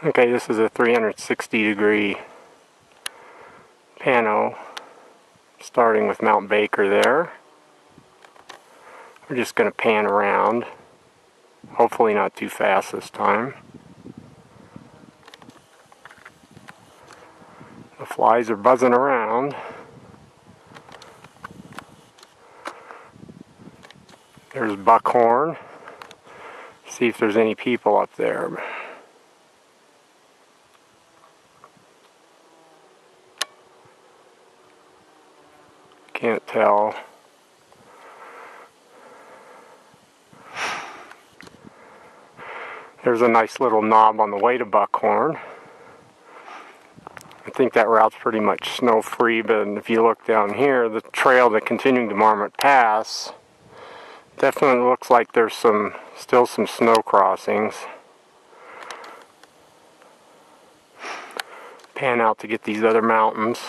Okay, this is a 360-degree Pano, starting with Mount Baker there. We're just going to pan around, hopefully not too fast this time. The flies are buzzing around. There's buckhorn. See if there's any people up there. Can't tell. There's a nice little knob on the way to buckhorn. I think that route's pretty much snow-free, but if you look down here, the trail that continuing to Marmot Pass, definitely looks like there's still some snow crossings. Pan out to get these other mountains.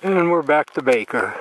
And we're back to Baker.